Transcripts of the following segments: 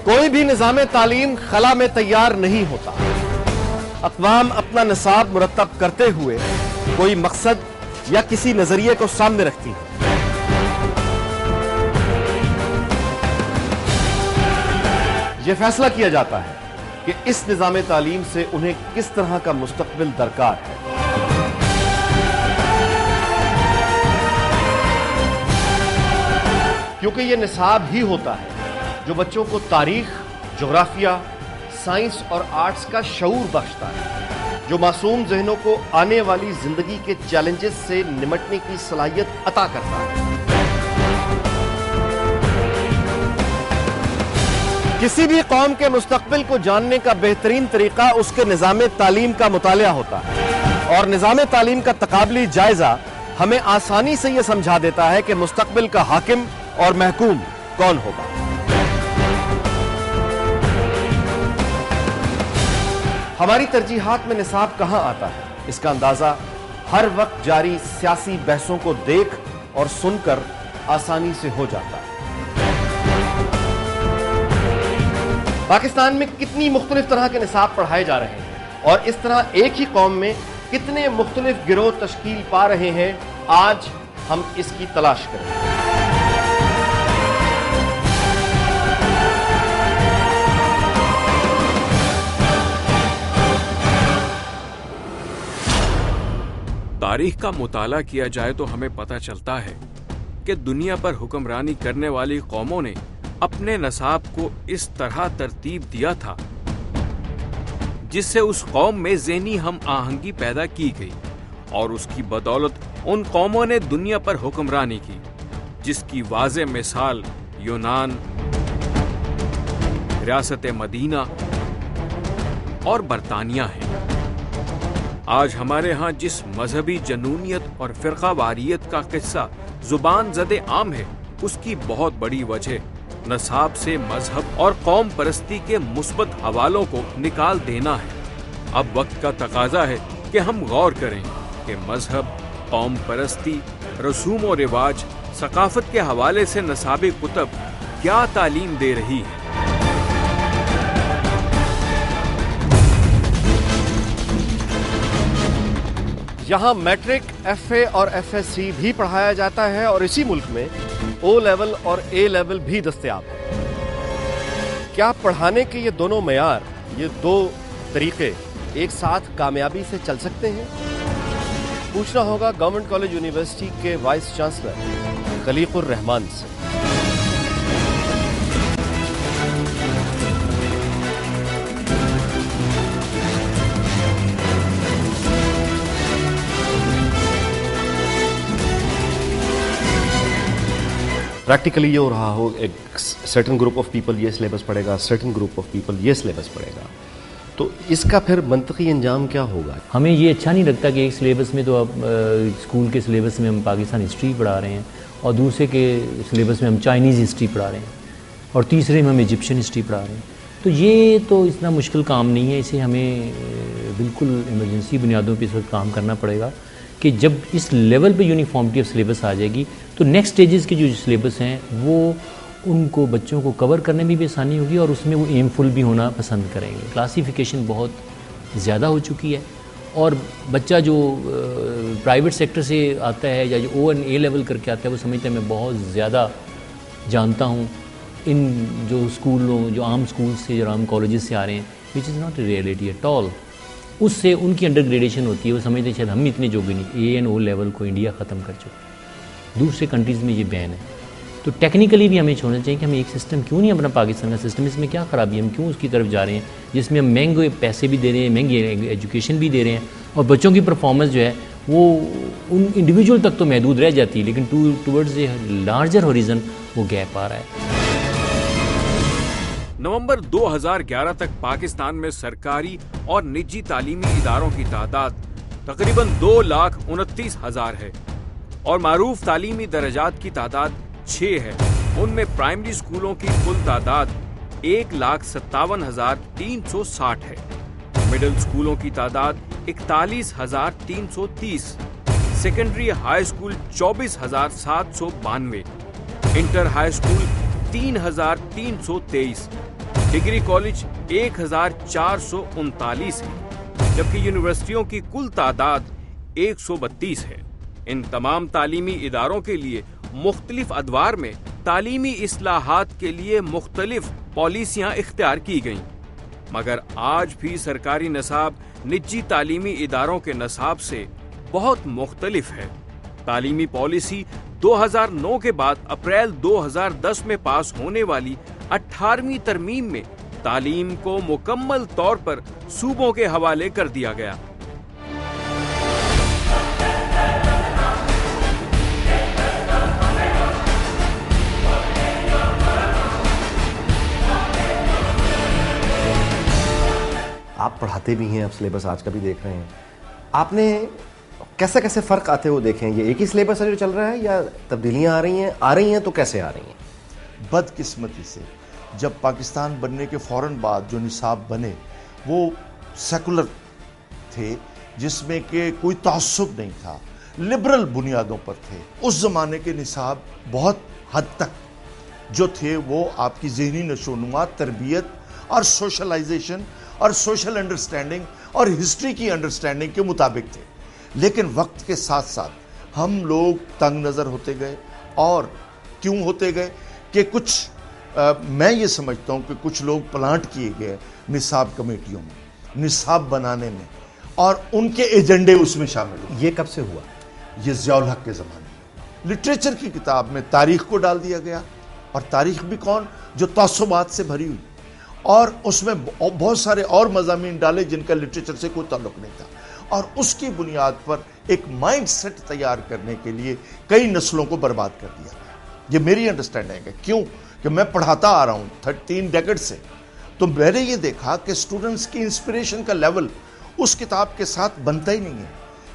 کوئی بھی نظام تعلیم خلا میں تیار نہیں ہوتا. اقوام اپنا نصاب مرتب کرتے ہوئے کوئی مقصد یا کسی نظریے کو سامنے رکھتی ہیں. یہ فیصلہ کیا جاتا ہے کہ اس نظام تعلیم سے انہیں کس طرح کا مستقبل درکار ہے. کیونکہ یہ نصاب ہی ہوتا ہے جو بچوں کو تاریخ، جغرافیہ، سائنس اور آرٹس کا شعور بخشتا ہے، جو معصوم ذہنوں کو آنے والی زندگی کے چیلنجز سے نمٹنے کی صلاحیت عطا کرتا ہے. کسی بھی قوم کے مستقبل کو جاننے کا بہترین طریقہ اس کے نظام تعلیم کا مطالعہ ہوتا ہے، اور نظام تعلیم کا تقابلی جائزہ ہمیں آسانی سے یہ سمجھا دیتا ہے کہ مستقبل کا حاکم اور محکوم کون ہوگا. ہماری ترجیحات میں نصاب کہاں آتا ہے، اس کا اندازہ ہر وقت جاری سیاسی بحثوں کو دیکھ اور سن کر آسانی سے ہو جاتا ہے. پاکستان میں کتنی مختلف طرح کے نصاب پڑھائے جا رہے ہیں، اور اس طرح ایک ہی قوم میں کتنے مختلف گروہ تشکیل پا رہے ہیں، آج ہم اس کی تلاش کریں. تاریخ کا مطالعہ کیا جائے تو ہمیں پتہ چلتا ہے کہ دنیا پر حکمرانی کرنے والی قوموں نے اپنے نصاب کو اس طرح ترتیب دیا تھا جس سے اس قوم میں ذہنی ہم آہنگی پیدا کی گئی، اور اس کی بدولت ان قوموں نے دنیا پر حکمرانی کی، جس کی واضح مثال یونان، ریاست مدینہ اور برطانیہ ہے. آج ہمارے ہاں جس مذہبی جنونیت اور فرقہ واریت کا قصہ زبان زدے عام ہے، اس کی بہت بڑی وجہ نصاب سے مذہب اور قوم پرستی کے مثبت حوالوں کو نکال دینا ہے. اب وقت کا تقاضا ہے کہ ہم غور کریں کہ مذہب، قوم پرستی، رسوم و رواج، ثقافت کے حوالے سے نصاب کتب کیا تعلیم دے رہی ہے. یہاں میٹرک، ایف اے اور ایف ایس سی بھی پڑھایا جاتا ہے، اور اسی ملک میں او لیول اور اے لیول بھی دستیاب ہے. کیا پڑھانے کے یہ دونوں معیار، یہ دو طریقے ایک ساتھ کامیابی سے چل سکتے ہیں؟ پوچھنا ہوگا گورنمنٹ کالج یونیورسٹی کے وائس چانسلر خلیق الرحمان سے. پریکٹیکلی یہ ہو رہا ہو، ایک سرٹن گروپ آف پیپل یہ سلیبس پڑھے گا، سرٹن گروپ آف پیپل یہ سلیبس پڑھے گا، تو اس کا پھر منطقی انجام کیا ہوگا؟ ہمیں یہ اچھا نہیں لگتا کہ ایک سلیبس میں تو اب اسکول کے سلیبس میں ہم پاکستان ہسٹری پڑھا رہے ہیں، اور دوسرے کے سلیبس میں ہم چائنیز ہسٹری پڑھا رہے ہیں، اور تیسرے میں ہم ایجپشین ہسٹری پڑھا رہے ہیں. تو یہ تو اتنا مشکل کام نہیں ہے، اسے ہمیں بالکل ایمرجنسی بنیادوں پہ اس وقت کام کرنا پڑے گا کہ جب اس لیول پہ یونیفارمٹی آف سلیبس آ جائے گی تو نیکسٹ سٹیجز کے جو سلیبس ہیں وہ ان کو بچوں کو کور کرنے میں بھی آسانی ہوگی، اور اس میں وہ ایم فل بھی ہونا پسند کریں گے. کلاسیفیکیشن بہت زیادہ ہو چکی ہے، اور بچہ جو پرائیویٹ سیکٹر سے آتا ہے یا جو او اینڈ اے لیول کر کے آتا ہے وہ سمجھتا ہے میں بہت زیادہ جانتا ہوں ان جو اسکولوں، جو عام اسکول سے، جو عام کالجز سے آ رہے ہیں، which is not a reality at all. اس سے ان کی انڈر گریڈیشن ہوتی ہے، وہ سمجھتے ہیں شاید ہم اتنے جوگے نہیں. اے اینڈ او لیول کو انڈیا ختم کر چکا، دوسرے کنٹریز میں یہ بین ہے. تو ٹیکنیکلی بھی ہمیں چھوڑنا چاہیے کہ ہم ایک سسٹم کیوں نہیں اپنا پاکستان کا سسٹم، اس میں کیا خرابی ہے، ہم کیوں اس کی طرف جا رہے ہیں جس میں ہم مہنگے پیسے بھی دے رہے ہیں، مہنگی ایجوکیشن بھی دے رہے ہیں، اور بچوں کی پرفارمنس جو ہے وہ ان انڈیویجول تک تو محدود رہ جاتی ہے، لیکن ٹورڈز اے لارجر ہوریزن وہ گیپ آ رہا ہے. نومبر 2011 تک پاکستان میں سرکاری اور نجی تعلیمی اداروں کی تعداد تقریباً 2,29,000 ہے، اور معروف تعلیمی درجات کی تعداد 6 ہے. ان میں پرائمری اسکولوں کی کل تعداد 1,57,360 ہے، مڈل اسکولوں کی تعداد 41,330، secondary high school 24,792، inter high school 3,323، degree college 1439 ہے، جبکہ یونیورسٹیوں کی کل تعداد 132 ہے۔ ان تمام تعلیمی اداروں کے لیے مختلف ادوار میں تعلیمی اصلاحات کے لیے مختلف پالیسیاں اختیار کی گئیں، مگر آج بھی سرکاری نصاب نجی تعلیمی اداروں کے نصاب سے بہت مختلف ہے۔ تعلیمی پالیسی 2009 کے بعد اپریل 2010 میں پاس ہونے والی 18ویں ترمیم میں تعلیم کو مکمل طور پر صوبوں کے حوالے کر دیا گیا۔ آپ پڑھاتے بھی ہیں، اب سلیبس آج کا بھی دیکھ رہے ہیں، آپ نے کیسے کیسے فرق آتے ہوئے دیکھیں؟ یہ ایک ہی سلیبس ہے جو چل رہا ہے یا تبدیلیاں آ رہی ہیں تو کیسے آ رہی ہیں؟ بدقسمتی سے جب پاکستان بننے کے فوراً بعد جو نصاب بنے وہ سیکولر تھے، جس میں کہ کوئی تعصب نہیں تھا، لبرل بنیادوں پر تھے۔ اس زمانے کے نصاب بہت حد تک جو تھے وہ آپ کی ذہنی نشوونما، تربیت اور سوشلائزیشن اور سوشل انڈرسٹینڈنگ اور ہسٹری کی انڈرسٹینڈنگ کے مطابق تھے، لیکن وقت کے ساتھ ساتھ ہم لوگ تنگ نظر ہوتے گئے۔ اور کیوں ہوتے گئے کہ کچھ میں یہ سمجھتا ہوں کہ کچھ لوگ پلانٹ کیے گئے نصاب کمیٹیوں میں، نصاب بنانے میں، اور ان کے ایجنڈے اس میں شامل ہوئے۔ یہ کب سے ہوا؟ یہ ضیاء الحق کے زمانے میں لٹریچر کی کتاب میں تاریخ کو ڈال دیا گیا، اور تاریخ بھی کون؟ جو تعصبات سے بھری ہوئی، اور اس میں بہت سارے اور مضامین ڈالے جن کا لٹریچر سے کوئی تعلق نہیں تھا، اور اس کی بنیاد پر ایک مائنڈ سیٹ تیار کرنے کے لیے کئی نسلوں کو برباد کر دیا گیا۔ یہ میری انڈرسٹینڈنگ ہے، کیوں کہ میں پڑھاتا آ رہا ہوں 13 ڈیکڈ سے، تو میں نے یہ دیکھا کہ اسٹوڈنٹس کی انسپریشن کا لیول اس کتاب کے ساتھ بنتا ہی نہیں ہے،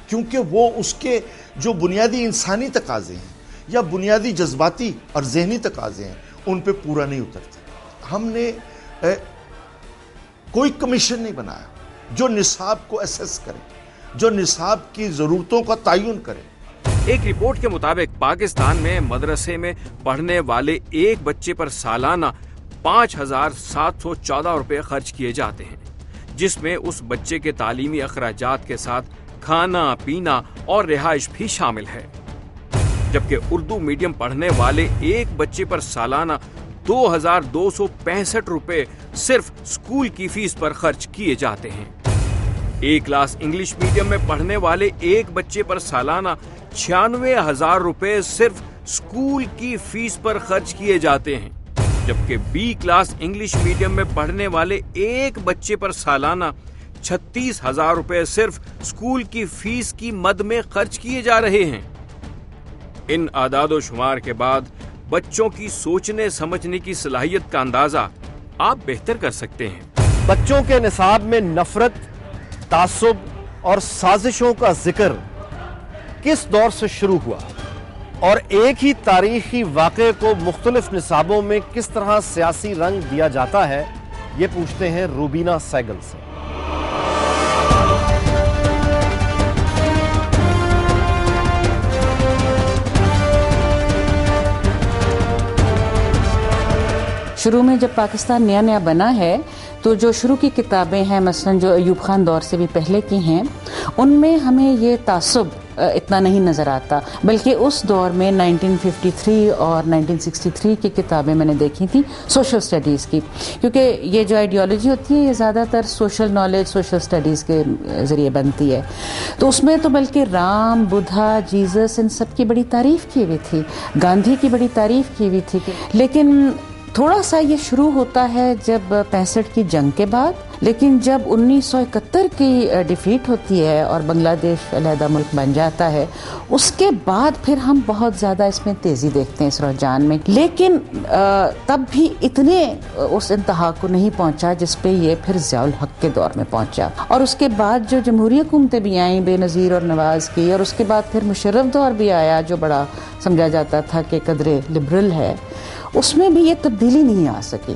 کیونکہ وہ اس کے جو بنیادی انسانی تقاضے ہیں یا بنیادی جذباتی اور ذہنی تقاضے ہیں ان پہ پورا نہیں اترتے۔ ہم نے کوئی کمیشن نہیں بنایا جو نصاب کو اسیس کرے، جو نصاب کی ضرورتوں کا تعین کرے۔ ایک رپورٹ کے مطابق پاکستان میں مدرسے میں پڑھنے والے ایک بچے پر سالانہ 5,714 روپے خرچ کیے جاتے ہیں، جس میں اس بچے کے تعلیمی اخراجات کے ساتھ کھانا پینا اور رہائش بھی شامل ہے، جبکہ اردو میڈیم پڑھنے والے ایک بچے پر سالانہ 2,265 روپے صرف اسکول کی فیس پر خرچ کیے جاتے ہیں۔ ایک کلاس انگلش میڈیم میں پڑھنے والے ایک بچے پر سالانہ 96,000 روپے صرف اسکول کی فیس پر خرچ کیے جاتے ہیں، جبکہ بی کلاس انگلش میڈیم میں پڑھنے والے ایک بچے پر سالانہ 36,000 روپے صرف اسکول کی فیس کی مد میں خرچ کیے جا رہے ہیں۔ ان اعداد و شمار کے بعد بچوں کی سوچنے سمجھنے کی صلاحیت کا اندازہ آپ بہتر کر سکتے ہیں۔ بچوں کے نصاب میں نفرت، تعصب اور سازشوں کا ذکر کس دور سے شروع ہوا اور ایک ہی تاریخی واقعے کو مختلف نصابوں میں کس طرح سیاسی رنگ دیا جاتا ہے، یہ پوچھتے ہیں روبینہ سیگل سے۔ شروع میں جب پاکستان نیا نیا بنا ہے تو جو شروع کی کتابیں ہیں، مثلا جو ایوب خان دور سے بھی پہلے کی ہیں، ان میں ہمیں یہ تعصب اتنا نہیں نظر آتا، بلکہ اس دور میں 1953 اور 1963 کی کتابیں میں نے دیکھی تھیں سوشل سٹڈیز کی، کیونکہ یہ جو آئیڈیالوجی ہوتی ہے یہ زیادہ تر سوشل نالج، سوشل سٹڈیز کے ذریعے بنتی ہے، تو اس میں تو بلکہ رام، بدھا، جیزس، ان سب کی بڑی تعریف کی ہوئی تھی، گاندھی کی بڑی تعریف کی ہوئی تھی، لیکن تھوڑا سا یہ شروع ہوتا ہے جب 65 کی جنگ کے بعد، لیکن جب 1971 کی ڈیفیٹ ہوتی ہے اور بنگلہ دیش علیحدہ ملک بن جاتا ہے، اس کے بعد پھر ہم بہت زیادہ اس میں تیزی دیکھتے ہیں اس رجحان میں، لیکن تب بھی اتنے اس انتہا کو نہیں پہنچا جس پہ یہ پھر ضیاء الحق کے دور میں پہنچا، اور اس کے بعد جو جمہوری حکومتیں بھی آئیں بے نظیر اور نواز کی، اور اس کے بعد پھر مشرف دور بھی آیا جو بڑا سمجھا جاتا تھا کہ قدرے لبرل ہے، اس میں بھی یہ تبدیلی نہیں آ سکی۔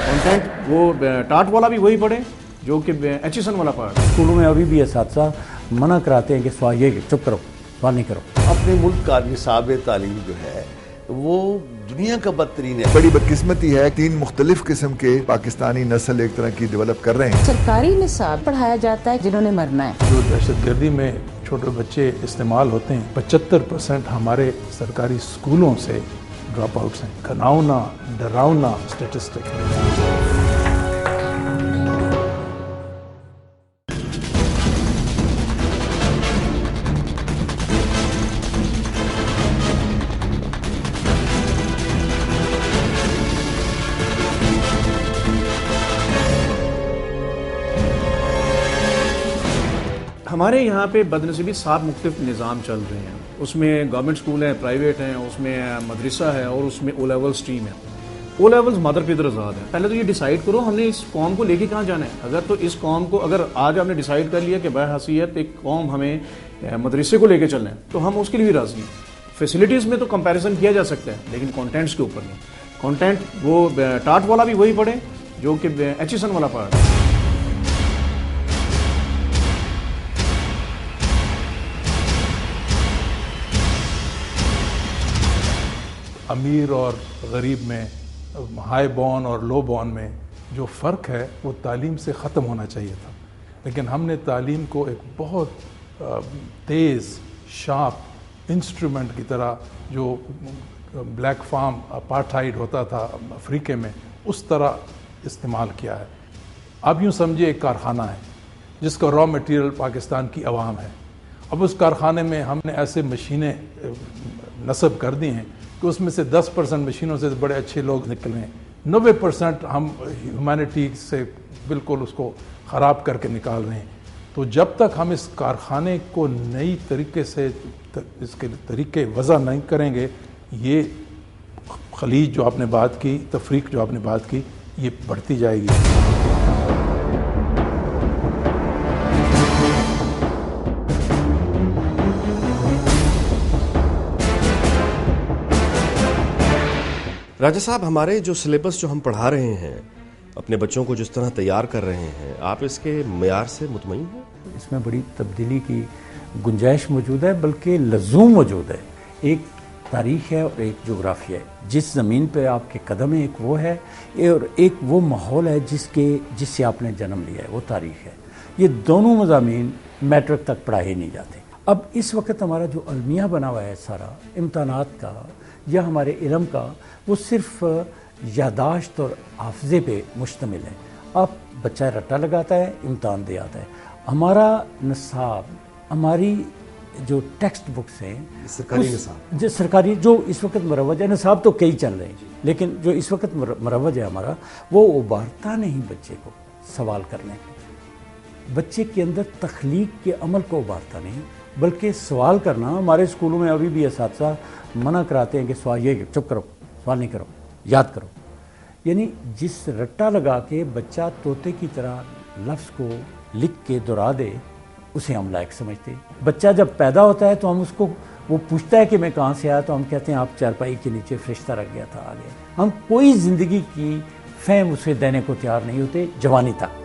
کانٹینٹ وہ ٹاٹ والا بھی وہی پڑھے جو کہ ایچیسن والا پڑھا۔ اسکولوں میں ابھی بھی اساتذہ منع کراتے ہیں کہ سوال یہ چپ کرو، سوال نہیں کرو۔ اپنے ملک کا نصاب تعلیم جو ہے وہ دنیا کا بدترین ہے. بڑی بدقسمتی ہے 3 مختلف قسم کے پاکستانی نسل ایک طرح کی ڈیولپ کر رہے ہیں. سرکاری نصاب پڑھایا جاتا ہے جنہوں نے مرنا ہے. جو دہشت گردی میں چھوٹے بچے استعمال ہوتے ہیں 75% ہمارے سرکاری اسکولوں سے ڈراپ آؤٹس ہیں. گھناؤنا ڈراؤنا اسٹیٹسٹک ہے. ہمارے یہاں پہ بدنصیبی 7 مختلف نظام چل رہے ہیں. اس میں گورنمنٹ اسکول ہیں، پرائیویٹ ہیں، اس میں مدرسہ ہے اور اس میں او لیول اسٹریم ہے. او لیولز مادر پدر آزاد ہے. پہلے تو یہ ڈیسائیڈ کرو ہم نے اس قوم کو لے کے کہاں جانا ہے. اگر تو اس قوم کو اگر آج آپ نے ڈیسائیڈ کر لیا کہ بحیثیت ایک قوم ہمیں مدرسے کو لے کے چلنا ہے تو ہم اس کے لیے بھی راضی ہیں. فیسلٹیز میں تو کمپیریزن کیا جا سکتا ہے لیکن کانٹینٹس کے اوپر نہیں. کانٹینٹ وہ ٹاٹ والا بھی وہی پڑھے جو کہ ایچیسن والا پڑھا ہے. امیر اور غریب میں، ہائی بورن اور لو بورن میں جو فرق ہے وہ تعلیم سے ختم ہونا چاہیے تھا. لیکن ہم نے تعلیم کو ایک بہت تیز شارپ انسٹرومنٹ کی طرح، جو بلیک فارم اپارٹھائیڈ ہوتا تھا افریقہ میں، اس طرح استعمال کیا ہے. اب یوں سمجھے ایک کارخانہ ہے جس کا را مٹیریل پاکستان کی عوام ہے. اب اس کارخانے میں ہم نے ایسے مشینیں نصب کر دی ہیں کہ اس میں سے 10% مشینوں سے بڑے اچھے لوگ نکل رہے ہیں. 90% ہم ہیومینٹی سے بالکل اس کو خراب کر کے نکال رہے ہیں. تو جب تک ہم اس کارخانے کو نئی طریقے سے اس کے طریقے وضع نہیں کریں گے، یہ خلیج جو آپ نے بات کی، تفریق جو آپ نے بات کی، یہ بڑھتی جائے گی. راجہ صاحب، ہمارے جو سلیبس جو ہم پڑھا رہے ہیں، اپنے بچوں کو جس طرح تیار کر رہے ہیں، آپ اس کے معیار سے مطمئن ہیں؟ اس میں بڑی تبدیلی کی گنجائش موجود ہے، بلکہ لزوم موجود ہے. ایک تاریخ ہے اور ایک جغرافیہ ہے. جس زمین پہ آپ کے قدم ہیں ایک وہ ہے، اور ایک وہ ماحول ہے جس سے آپ نے جنم لیا ہے، وہ تاریخ ہے. یہ دونوں مضامین میٹرک تک پڑھائے نہیں جاتے. اب اس وقت ہمارا جو المیہ بنا ہوا ہے سارا امتحانات کا یا ہمارے علم کا، وہ صرف یاداشت اور حافظے پہ مشتمل ہے. اب بچہ رٹا لگاتا ہے، امتحان دے آتا ہے. ہمارا نصاب، ہماری جو ٹیکسٹ بکس ہیں، سرکاری نصاب جو سرکاری جو اس وقت مروج ہے، نصاب تو کئی چل رہے ہیں، لیکن جو اس وقت مروج ہے ہمارا، وہ ابھارتا نہیں بچے کو سوال کرنے کو. بچے کے اندر تخلیق کے عمل کو ابھارتا نہیں، بلکہ سوال کرنا. ہمارے اسکولوں میں ابھی بھی اساتذہ منع کراتے ہیں کہ سوال یہ چپ کرو، سوال نہیں کرو، یاد کرو. یعنی جس رٹا لگا کے بچہ طوطے کی طرح لفظ کو لکھ کے دہرا دے، اسے ہم لائق سمجھتے. بچہ جب پیدا ہوتا ہے تو ہم اس کو، وہ پوچھتا ہے کہ میں کہاں سے آیا، تو ہم کہتے ہیں آپ چارپائی کے نیچے فرشتہ رکھ گیا تھا، آ گیا. ہم کوئی زندگی کی فہم اسے دینے کو تیار نہیں ہوتے جوانی تک.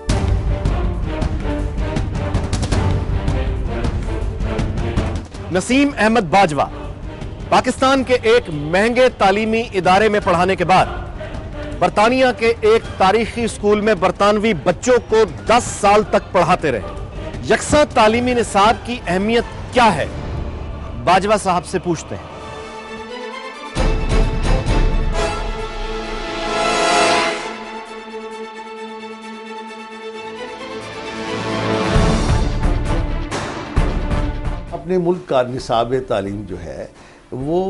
نسیم احمد باجوہ پاکستان کے ایک مہنگے تعلیمی ادارے میں پڑھانے کے بعد برطانیہ کے ایک تاریخی اسکول میں برطانوی بچوں کو 10 سال تک پڑھاتے رہے. یکساں تعلیمی نصاب کی اہمیت کیا ہے، باجوہ صاحب سے پوچھتے ہیں. اپنے ملک کا نصاب تعلیم جو ہے وہ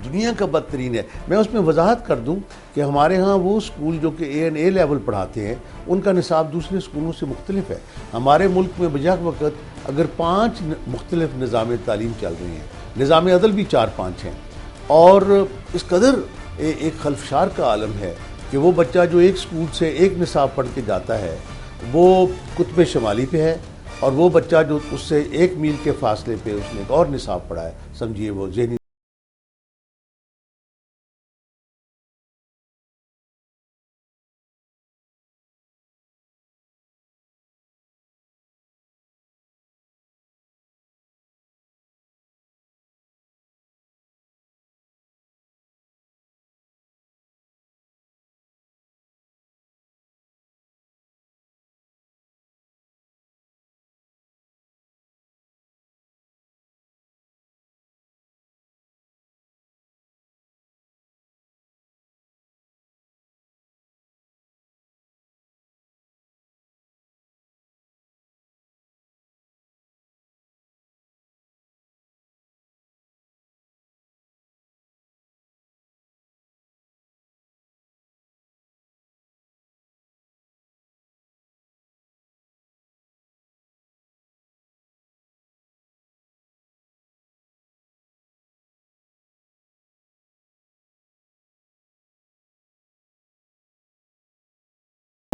دنیا کا بدترین ہے. میں اس میں وضاحت کر دوں کہ ہمارے ہاں وہ اسکول جو کہ اے لیول پڑھاتے ہیں، ان کا نصاب دوسرے اسکولوں سے مختلف ہے. ہمارے ملک میں بجا وقت اگر 5 مختلف نظام تعلیم چل رہی ہیں، نظام عدل بھی 4-5 ہیں، اور اس قدر ایک خلفشار کا عالم ہے کہ وہ بچہ جو ایک اسکول سے ایک نصاب پڑھ کے جاتا ہے وہ قطب شمالی پہ ہے، اور وہ بچہ جو اس سے 1 میل کے فاصلے پہ اس نے ایک اور نصاب پڑھا ہے، سمجھیے وہ ذہنی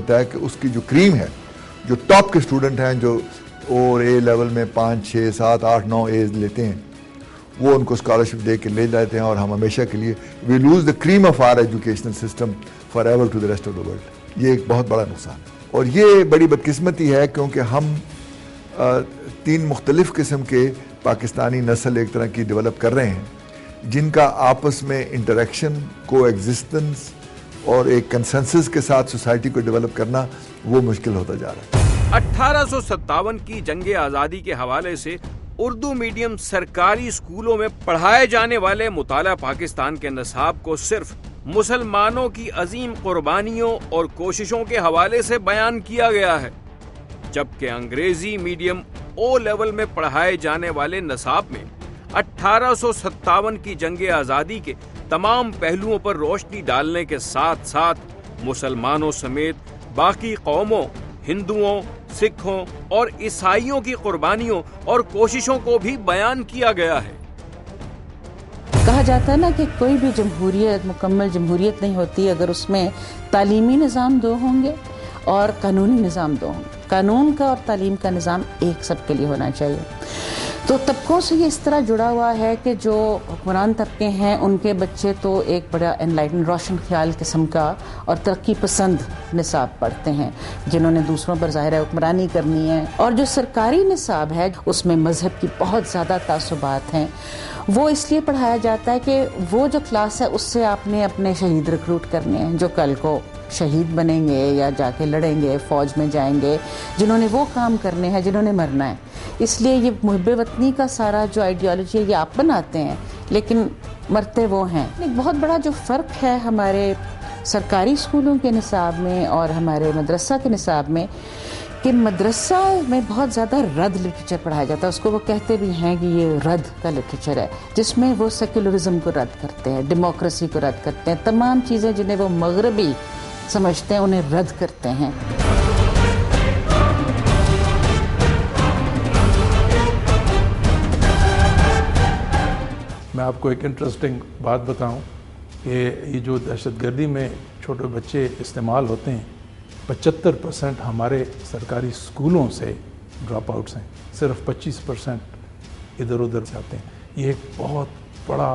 ہوتا ہے کہ اس کی جو کریم ہے، جو ٹاپ کے اسٹوڈنٹ ہیں جو اور اے لیول میں 5 6 7 8 9 اے لیتے ہیں، وہ ان کو اسکالرشپ دے کے لے جاتے ہیں، اور ہم ہمیشہ کے لیے we lose the cream of our educational system forever to the rest of the world. یہ ایک بہت بڑا نقصان ہے، اور یہ بڑی بدقسمتی ہے کیونکہ ہم 3 مختلف قسم کے پاکستانی نسل ایک طرح کی ڈیولپ کر رہے ہیں، جن کا آپس میں انٹریکشن، کو ایگزسٹنس اور ایک کنسنسس کے ساتھ سوسائٹی کو ڈیولپ کرنا وہ مشکل ہوتا جا رہا ہے. 1857 کی جنگ آزادی کے حوالے سے اردو میڈیم سرکاری اسکولوں میں پڑھائے جانے والے مطالعہ پاکستان کے نصاب کو صرف مسلمانوں کی عظیم قربانیوں اور کوششوں کے حوالے سے بیان کیا گیا ہے، جبکہ انگریزی میڈیم او لیول میں پڑھائے جانے والے نصاب میں 1857 کی جنگ آزادی کے تمام پہلوؤں پر روشنی ڈالنے کے ساتھ ساتھ مسلمانوں سمیت باقی قوموں، ہندوؤں، سکھوں اور عیسائیوں کی قربانیوں اور کوششوں کو بھی بیان کیا گیا ہے. کہا جاتا ہے نا کہ کوئی بھی جمہوریت مکمل جمہوریت نہیں ہوتی اگر اس میں تعلیمی نظام 2 ہوں گے اور قانونی نظام 2 ہوں گے. قانون کا اور تعلیم کا نظام ایک سب کے لیے ہونا چاہیے. تو طبقوں سے یہ اس طرح جڑا ہوا ہے کہ جو حکمران طبقے ہیں ان کے بچے تو ایک بڑا انلائٹن روشن خیال قسم کا اور ترقی پسند نصاب پڑھتے ہیں، جنہوں نے دوسروں پر ظاہر حکمرانی کرنی ہے، اور جو سرکاری نصاب ہے اس میں مذہب کی بہت زیادہ تعصبات ہیں. وہ اس لیے پڑھایا جاتا ہے کہ وہ جو کلاس ہے اس سے آپ نے اپنے شہید ریکروٹ کرنے ہیں جو کل کو شہید بنیں گے یا جا کے لڑیں گے، فوج میں جائیں گے، جنہوں نے وہ کام کرنے ہیں جنہوں نے مرنا ہے. اس لیے یہ محب وطنی کا سارا جو آئیڈیالوجی ہے یہ آپ بناتے ہیں لیکن مرتے وہ ہیں. ایک بہت بڑا جو فرق ہے ہمارے سرکاری اسکولوں کے نصاب میں اور ہمارے مدرسہ کے نصاب میں کہ مدرسہ میں بہت زیادہ رد لٹریچر پڑھایا جاتا ہے. اس کو وہ کہتے بھی ہیں کہ یہ رد کا لٹریچر ہے، جس میں وہ سیکولرزم کو رد کرتے ہیں، ڈیموکریسی کو رد کرتے ہیں، تمام چیزیں جنہیں وہ مغربی سمجھتے ہیں انہیں رد کرتے ہیں. میں آپ کو ایک انٹرسٹنگ بات بتاؤں کہ یہ جو دہشت گردی میں چھوٹے بچے استعمال ہوتے ہیں، 75% ہمارے سرکاری اسکولوں سے ڈراپ آؤٹس ہیں، صرف 25% ادھر ادھر جاتے ہیں. یہ ایک بہت بڑا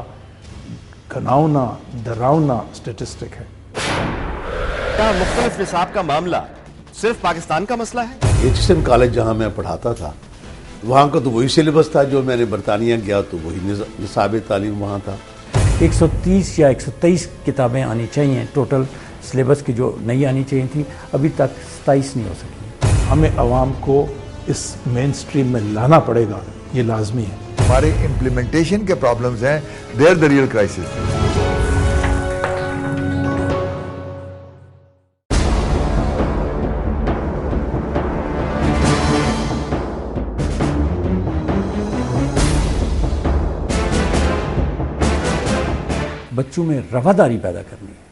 گھناؤنا ڈراؤنا اسٹیٹسٹک ہے. کیا مختلف نصاب کا معاملہ صرف پاکستان کا مسئلہ ہے؟ ایچ کالج جہاں میں پڑھاتا تھا وہاں کا تو وہی سلیبس تھا، جو میں نے برطانیہ گیا تو وہی نصاب تعلیم وہاں تھا. 130 یا 123 کتابیں آنی چاہیے ٹوٹل سلیبس کی، جو نہیں آنی چاہیے تھی ابھی تک 27 نہیں ہو سکی. ہمیں عوام کو اس مین سٹریم میں لانا پڑے گا، یہ لازمی ہے. ہمارے امپلیمنٹیشن کے پرابلمز ہیں، they are the real crisis. بچوں میں رواداری پیدا کرنی ہے.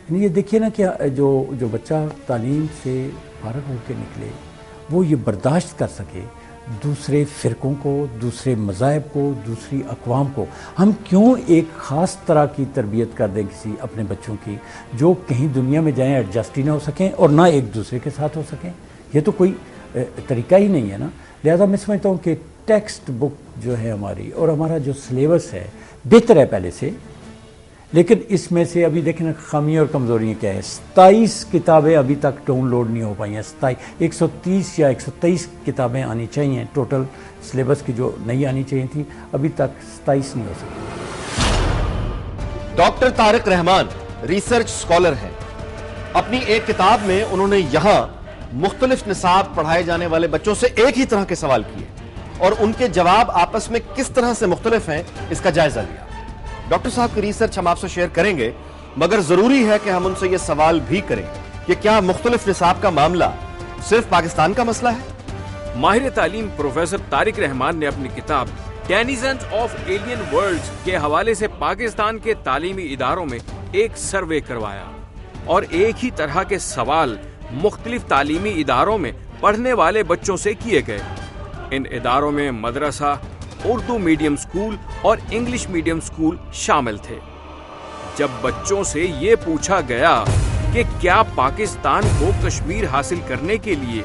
یعنی یہ دیکھیے نا کہ جو بچہ تعلیم سے فارغ ہو کے نکلے وہ یہ برداشت کر سکے دوسرے فرقوں کو، دوسرے مذاہب کو، دوسری اقوام کو. ہم کیوں ایک خاص طرح کی تربیت کر دیں کسی اپنے بچوں کی جو کہیں دنیا میں جائیں ایڈجسٹ ہی نہ ہو سکیں اور نہ ایک دوسرے کے ساتھ ہو سکیں؟ یہ تو کوئی طریقہ ہی نہیں ہے نا. لہذا میں سمجھتا ہوں کہ ٹیکسٹ بک جو ہے ہماری اور ہمارا جو سلیبس ہے بہتر ہے پہلے سے، لیکن اس میں سے ابھی دیکھیں نا خامیاں اور کمزوریاں کیا ہیں. 27 کتابیں ابھی تک ڈاؤن لوڈ نہیں ہو پائی ہیں. 130 یا 123 کتابیں آنی چاہیے ٹوٹل سلیبس کی، جو نہیں آنی چاہیے تھی ابھی تک 27 نہیں ہو سکی. ڈاکٹر طارق رحمان ریسرچ اسکالر ہیں. اپنی ایک کتاب میں انہوں نے یہاں مختلف نصاب پڑھائے جانے والے بچوں سے ایک ہی طرح کے سوال کیے اور ان کے جواب آپس میں کس طرح سے مختلف ہیں اس کا جائزہ لیا. ڈاکٹر صاحب کی ریسرچ ہم آپ سے شیئر کریں گے، مگر ضروری ہے کہ ہم ان سے یہ سوال بھی کریں کہ کیا مختلف نصاب کا معاملہ صرف پاکستان کا مسئلہ ہے؟ ماہر تعلیم پروفیسر طارق رحمان نے اپنی کتاب ڈینیزنز آف ایلین ورلڈز کے حوالے سے پاکستان کے تعلیمی اداروں میں ایک سروے کروایا اور ایک ہی طرح کے سوال مختلف تعلیمی اداروں میں پڑھنے والے بچوں سے کیے گئے. ان اداروں میں مدرسہ، اردو میڈیم اسکول اور انگلش میڈیم اسکول شامل تھے. جب بچوں سے یہ پوچھا گیا کہ کیا پاکستان کو کشمیر حاصل کرنے کے لیے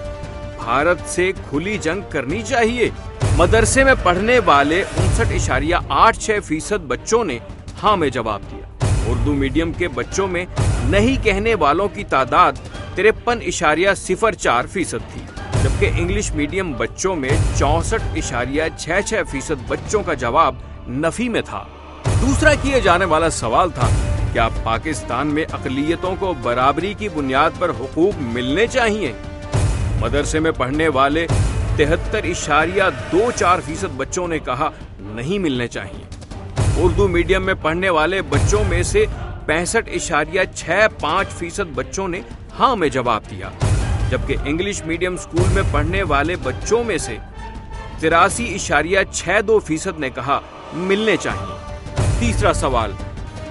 بھارت سے کھلی جنگ کرنی چاہیے؟ مدرسے میں پڑھنے والے 59.86% بچوں نے ہاں میں جواب دیا۔ اردو میڈیم کے بچوں میں نہیں کہنے والوں کی تعداد 53.04% تھی، جبکہ انگلش میڈیم بچوں میں 64.66% بچوں کا جواب نفی میں تھا۔ دوسرا کیے جانے والا سوال تھا، کیا پاکستان میں اقلیتوں کو برابری کی بنیاد پر حقوق ملنے چاہیے؟ مدرسے میں پڑھنے والے 73.24% بچوں نے کہا نہیں ملنے چاہیے۔ اردو میڈیم میں پڑھنے والے بچوں میں سے 65.65% بچوں نے ہاں میں جواب دیا، جبکہ انگلش میڈیم اسکول میں پڑھنے والے بچوں میں سے 83.62% نے کہا ملنے چاہیے۔ تیسرا سوال،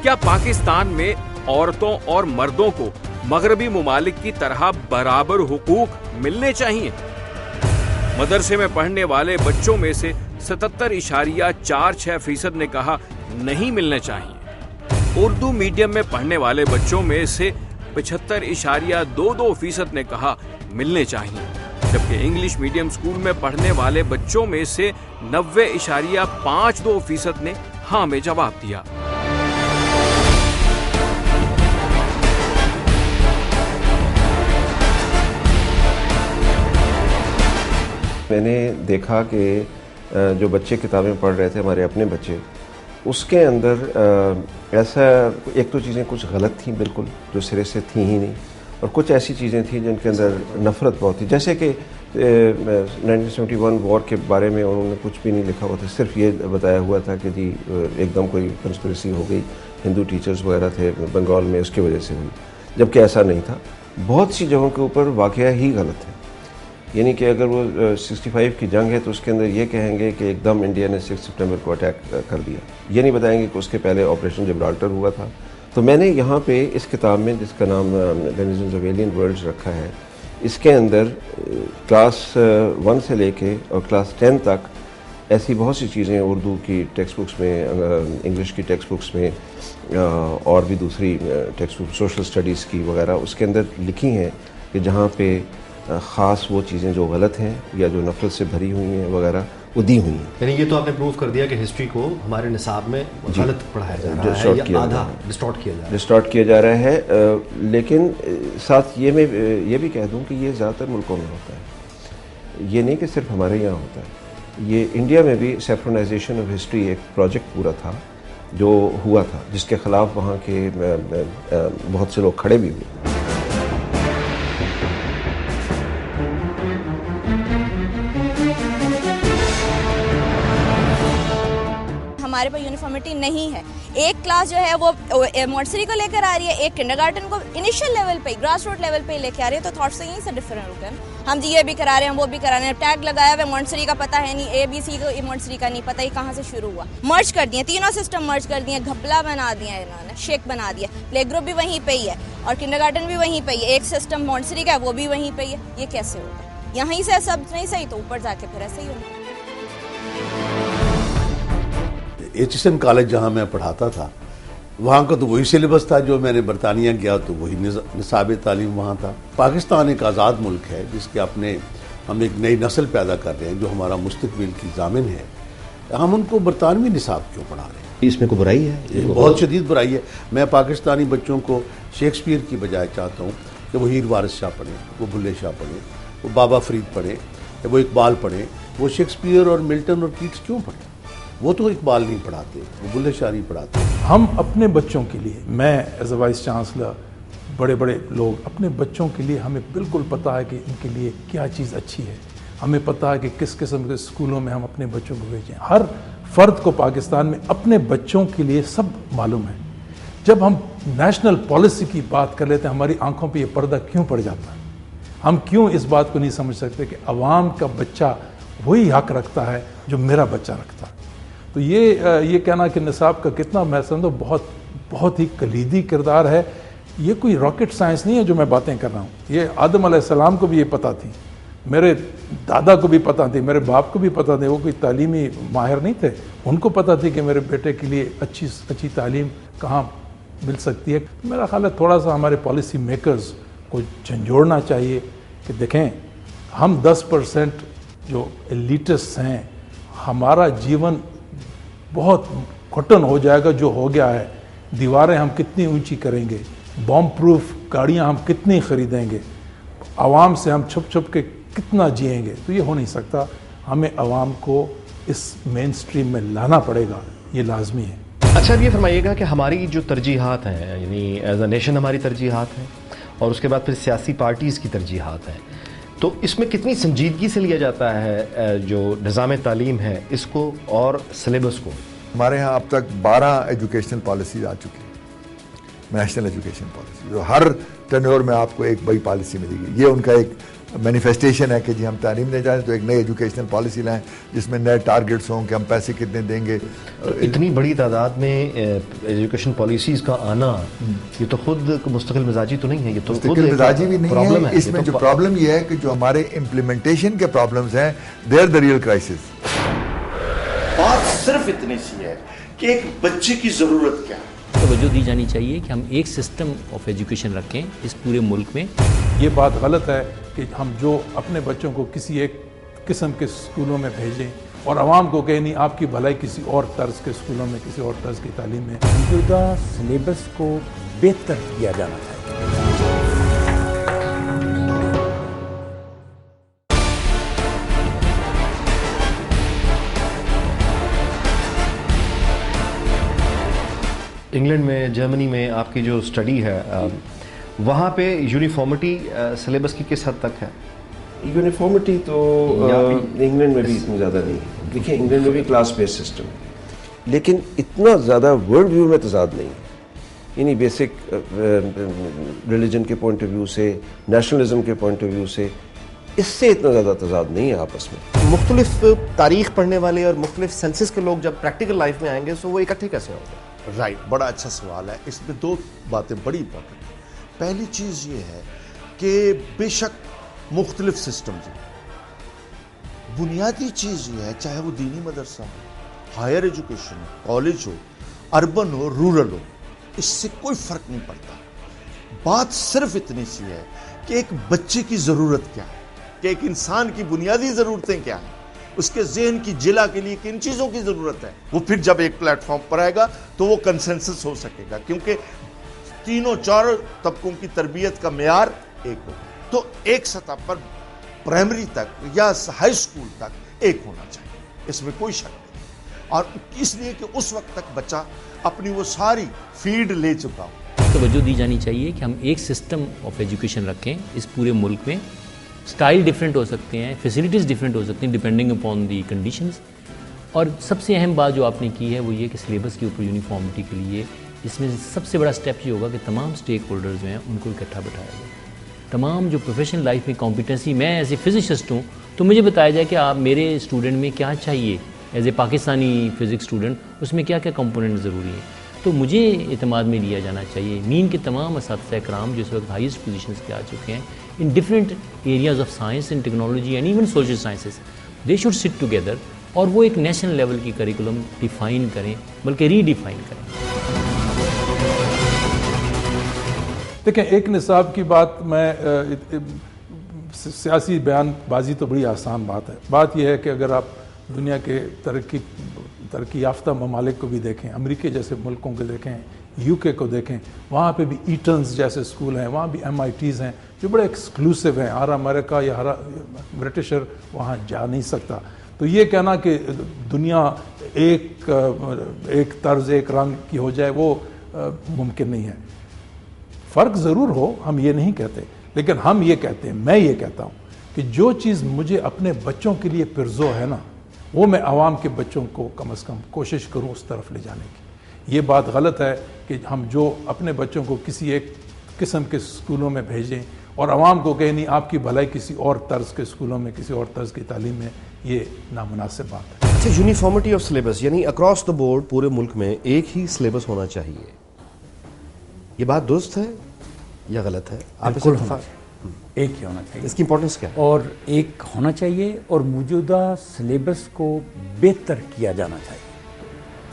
کیا پاکستان میں عورتوں اور مردوں کو مغربی ممالک کی طرح برابر حقوق ملنے چاہیے؟ مدرسے میں پڑھنے والے بچوں میں سے 77.46% نے کہا نہیں ملنے چاہیے۔ اردو میڈیم میں پڑھنے والے بچوں میں سے 75.22% نے کہا ملنے چاہیے، جبکہ انگلش میڈیم اسکول میں پڑھنے والے بچوں میں سے 90.52% نے ہاں میں جواب دیا۔ میں نے دیکھا کہ جو بچے کتابیں پڑھ رہے تھے، ہمارے اپنے بچے، اس کے اندر ایسا ایک تو چیزیں کچھ غلط تھیں بالکل، جو سرے سے تھیں ہی نہیں، اور کچھ ایسی چیزیں تھیں جن کے اندر نفرت بہت تھی، جیسے کہ 1971 وار کے بارے میں انہوں نے کچھ بھی نہیں لکھا ہوا تھا، صرف یہ بتایا ہوا تھا کہ جی ایک دم کوئی کنسپریسی ہو گئی، ہندو ٹیچرز وغیرہ تھے بنگال میں، اس کی وجہ سے ہوئی، جبکہ ایسا نہیں تھا۔ بہت سی جگہوں کے اوپر واقعہ ہی غلط ہے، یعنی کہ اگر وہ 65 کی جنگ ہے تو اس کے اندر یہ کہیں گے کہ ایک دم انڈیا نے 6 سپٹمبر کو اٹیک کر دیا، یہ نہیں بتائیں گے کہ اس کے پہلے آپریشن جبرالٹر ہوا تھا۔ تو میں نے یہاں پہ اس کتاب میں جس کا نام ڈینیزنز آف ایلین ورلڈز رکھا ہے، اس کے اندر کلاس 1 سے لے کے اور کلاس 10 تک ایسی بہت سی چیزیں اردو کی ٹیکسٹ بکس میں، انگلش کی ٹیکسٹ بکس میں اور بھی دوسری ٹیکسٹ بک سوشل اسٹڈیز کی وغیرہ، اس کے اندر لکھی ہیں کہ جہاں پہ خاص وہ چیزیں جو غلط ہیں یا جو نفرت سے بھری ہوئی ہیں وغیرہ وہ دی ہوئی ہیں۔ یعنی یہ تو آپ نے پروف کر دیا کہ ہسٹری کو ہمارے نصاب میں غلط پڑھایا جا رہا ہے یا آدھا ڈسٹارٹ کیا جا رہا ہے، لیکن ساتھ یہ بھی کہہ دوں کہ یہ زیادہ تر ملکوں میں ہوتا ہے، یہ نہیں کہ صرف ہمارے یہاں ہوتا ہے۔ یہ انڈیا میں بھی سیفرونائزیشن آف ہسٹری ایک پروجیکٹ پورا تھا جو ہوا تھا، جس کے خلاف وہاں کے بہت سے لوگ کھڑے بھی ہوئے۔ ہمارے پاس یونیفارمٹی نہیں ہے، ایک کلاس جو ہے وہ مونٹسری کو لے کر آ رہی ہے، ایک کنڈرگارٹن کو انیشیل لیول پہ گراس روٹ لیول پہ لے کے آ رہی ہے، تو تھاٹس یہیں سے ڈفرینٹ ہو گئے۔ ہم جی یہ بھی کرا رہے ہیں، وہ بھی کرا رہے ہیں، ٹیگ لگایا ہوا ہے، مونٹسری کا پتہ ہے نہیں، اے بی سی کو مونٹسری کا نہیں پتہ، یہ کہاں سے شروع ہوا۔ مرج کر دیے، تینوں سسٹم مرج کر دیے، گھپلا بنا دیا انہوں نے، شیک بنا دیا، پلے گروپ بھی وہیں پہ ہی ہے اور کنڈرگارٹن بھی وہیں پہ ہی ہے، ایک سسٹم مونٹسری کا ہے وہ بھی وہیں پہ ہی ہے، یہ کیسے ہوگا؟ یہیں سے سب نہیں صحیح تو اوپر جا کے پھر ایسے ہی ہوگا۔ HSN کالج جہاں میں پڑھاتا تھا، وہاں کا تو وہی سلیبس تھا جو میں نے برطانیہ گیا تو وہی نصاب تعلیم وہاں تھا۔ پاکستان ایک آزاد ملک ہے جس کے ہم ایک نئی نسل پیدا کر رہے ہیں جو ہمارا مستقبل کی ضامن ہے، ہم ان کو برطانوی نصاب کیوں پڑھا رہے ہیں؟ اس میں کوئی برائی ہے؟ بہت شدید برائی ہے۔ میں پاکستانی بچوں کو شیکسپیئر کی بجائے چاہتا ہوں کہ وہ ہیر وارث شاہ پڑھیں، وہ بلے شاہ پڑھیں، وہ بابا فرید پڑھیں، وہ اقبال پڑھیں، وہ شیکسپیئر اور ملٹن اور کیٹس کیوں پڑھیں؟ وہ تو اقبال نہیں پڑھاتے، وہ بلے شاہ نہیں پڑھاتے۔ ہم اپنے بچوں کے لیے، میں ایز اے وائس چانسلر، بڑے بڑے لوگ اپنے بچوں کے لیے، ہمیں بالکل پتہ ہے کہ ان کے لیے کیا چیز اچھی ہے، ہمیں پتہ ہے کہ کس قسم کے اسکولوں میں ہم اپنے بچوں کو بھیجیں۔ ہر فرد کو پاکستان میں اپنے بچوں کے لیے سب معلوم ہے۔ جب ہم نیشنل پالیسی کی بات کر لیتے ہیں، ہماری آنکھوں پہ یہ پردہ کیوں پڑ جاتا ہے؟ ہم کیوں اس بات کو نہیں سمجھ سکتے کہ عوام کا بچہ وہی حق رکھتا ہے جو میرا بچہ رکھتا ہے؟ تو یہ کہنا کہ نصاب کا کتنا میں سمجھتا ہوں بہت ہی کلیدی کردار ہے۔ یہ کوئی راکٹ سائنس نہیں ہے جو میں باتیں کر رہا ہوں، یہ آدم علیہ السلام کو بھی یہ پتہ تھی، میرے دادا کو بھی پتہ تھی، میرے باپ کو بھی پتہ تھی، وہ کوئی تعلیمی ماہر نہیں تھے، ان کو پتہ تھی کہ میرے بیٹے کے لیے اچھی تعلیم کہاں مل سکتی ہے. میرا خیال ہے تھوڑا سا ہمارے پالیسی میکرز کو جھنجھوڑنا چاہیے کہ دیکھیں ہم 10% جو ایلیٹس ہیں, ہمارا جیون بہت گھٹن ہو جائے گا جو ہو گیا ہے. دیواریں ہم کتنی اونچی کریں گے, بام پروف گاڑیاں ہم کتنی خریدیں گے, عوام سے ہم چھپ چھپ کے کتنا جئیں گے. تو یہ ہو نہیں سکتا. ہمیں عوام کو اس مین سٹریم میں لانا پڑے گا, یہ لازمی ہے. اچھا اب یہ فرمائیے گا کہ ہماری جو ترجیحات ہیں, یعنی ایز اے نیشن ہماری ترجیحات ہیں, اور اس کے بعد پھر سیاسی پارٹیز کی ترجیحات ہیں, تو اس میں کتنی سنجیدگی سے لیا جاتا ہے جو نظام تعلیم ہے اس کو اور سلیبس کو؟ ہمارے ہاں اب تک 12 ایجوکیشنل پالیسیز آ چکی ہیں, نیشنل ایجوکیشن پالیسی, جو ہر ٹینیور میں آپ کو ایک بڑی پالیسی ملے گی. یہ ان کا ایک مینیفیسٹیشن ہے کہ جی ہم تعلیم دے جائیں تو ایک نئی ایجوکیشنل پالیسی لائیں جس میں نئے ٹارگیٹس ہوں کہ ہم پیسے کتنے دیں گے. اتنی بڑی تعداد میں ایجوکیشن پالیسیز کا آنا یہ تو خود مستقل مزاجی تو نہیں ہے, یہ تو مستقل مزاجی بھی نہیں ہے. اس میں جو پرابلم یہ ہے کہ جو ہمارے امپلیمنٹیشن کے پرابلمز ہیں they are the real crisis. بات صرف اتنی سی ہے کہ ایک بچے کی ضرورت کیا ہے. توجہ دی جانی چاہیے کہ ہم ایک سسٹم آف ایجوکیشن رکھیں اس پورے ملک میں. یہ بات غلط ہے کہ ہم جو اپنے بچوں کو کسی ایک قسم کے اسکولوں میں بھیجیں اور عوام کو کہیں نہیں آپ کی بھلائی کسی اور طرز کے اسکولوں میں, کسی اور طرز کی تعلیم میں. موجودہ سلیبس کو بہتر کیا جانا چاہیے. انگلینڈ میں, جرمنی میں آپ کی جو اسٹڈی ہے وہاں پہ یونیفارمٹی سلیبس کی کس حد تک ہے؟ یونیفارمٹی تو انگلینڈ میں بھی اتنی زیادہ نہیں ہے. دیکھیں انگلینڈ میں بھی کلاس بیس سسٹم ہے لیکن اتنا زیادہ ورلڈ ویو میں تضاد نہیں ہے. یعنی بیسک ریلیجن کے پوائنٹ آف ویو سے, نیشنلزم کے پوائنٹ آف ویو سے اس سے اتنا زیادہ تضاد نہیں ہے آپس میں. مختلف تاریخ پڑھنے والے اور مختلف سینسز کے لوگ جب پریکٹیکل لائف میں آئیں گے تو وہ اکٹھے کیسے ہوں گے؟ رائٹ, بڑا اچھا سوال ہے. اس میں 2 باتیں بڑی امپورٹنٹ ہیں. پہلی چیز یہ ہے کہ بے شک مختلف سسٹمز ہیں. بنیادی چیز یہ ہے چاہے وہ دینی مدرسہ ہو, ہائر ایجوکیشن ہو, کالج ہو, اربن ہو, رورل ہو, اس سے کوئی فرق نہیں پڑتا. بات صرف اتنی سی ہے کہ ایک بچے کی ضرورت کیا ہے, کہ ایک انسان کی بنیادی ضرورتیں کیا ہیں, اس کے ذہن کی جلا کے لیے کن چیزوں کی ضرورت ہے. وہ پھر جب ایک پلیٹ فارم پر آئے گا تو وہ کنسنسس ہو سکے گا, کیونکہ 3-4 طبقوں کی تربیت کا معیار ایک ہوگا. تو ایک سطح پر پرائمری تک یا ہائی اسکول تک ایک ہونا چاہیے, اس میں کوئی شک نہیں. اور اس لیے کہ اس وقت تک بچہ اپنی وہ ساری فیڈ لے چکا ہو. توجہ دی جانی چاہیے کہ ہم ایک سسٹم آف ایجوکیشن رکھیں اس پورے ملک میں. سٹائل ڈیفرنٹ ہو سکتے ہیں, فیسلٹیز ڈیفرنٹ ہو سکتی ہیں ڈپینڈنگ اپون دی کنڈیشنز. اور سب سے اہم بات جو آپ نے کی ہے وہ یہ کہ سلیبس کے اوپر یونیفارمٹی کے لیے اس میں سب سے بڑا سٹیپ یہ ہوگا کہ تمام اسٹیک ہولڈرز جو ہیں ان کو اکٹھا بٹھایا جائے. تمام جو پروفیشنل لائف میں کمپیٹنسی, میں ایز اے فزسسٹ ہوں تو مجھے بتایا جائے کہ آپ میرے اسٹوڈنٹ میں کیا چاہیے, as a Pakistani physics student اس میں کیا کیا کمپوننٹ ضروری ہیں. تو مجھے اعتماد میں لیا جانا چاہیے. مین کے تمام اساتذہ کرام جو اس وقت ہائیسٹ پوزیشنز پہ آ چکے ہیں in different areas of science and technology and even social sciences, they should sit together اور وہ ایک نیشنل لیول کی کریکولم ڈیفائن کریں, بلکہ ری ڈیفائن کریں. دیکھیں ایک نصاب کی بات, میں سیاسی بیان بازی تو بڑی آسان بات ہے. بات یہ ہے کہ اگر آپ دنیا کے ترقی یافتہ ممالک کو بھی دیکھیں, امریکہ جیسے ملکوں کو دیکھیں, یو کے کو دیکھیں, وہاں پہ بھی ایٹنز جیسے اسکول ہیں, وہاں بھی MITs ہیں جو بڑے ایکسکلوسیو ہیں. ہر امریکہ یا ہر برٹشر وہاں جا نہیں سکتا. تو یہ کہنا کہ دنیا ایک طرز ایک رنگ کی ہو جائے وہ ممکن نہیں ہے. فرق ضرور ہو, ہم یہ نہیں کہتے, لیکن ہم یہ کہتے ہیں, میں یہ کہتا ہوں کہ جو چیز مجھے اپنے بچوں کے لیے پرزو ہے نا, وہ میں عوام کے بچوں کو کم از کم کوشش کروں اس طرف لے جانے کی. یہ بات غلط ہے کہ ہم جو اپنے بچوں کو کسی ایک قسم کے اسکولوں میں بھیجیں اور عوام کو کہیں نہیں آپ کی بھلائی کسی اور طرز کے اسکولوں میں, کسی اور طرز کی تعلیم میں, یہ نامناسب بات ہے. اچھا, یونیفارمٹی آف سلیبس یعنی اکراس دا بورڈ پورے ملک میں ایک ہی سلیبس ہونا چاہیے, یہ بات درست ہے یا غلط ہے؟ بالکل ایک ہی ہونا چاہیے. اس کی امپورٹنس کیا ہے؟ اور ایک ہونا چاہیے اور موجودہ سلیبس کو بہتر کیا جانا چاہیے.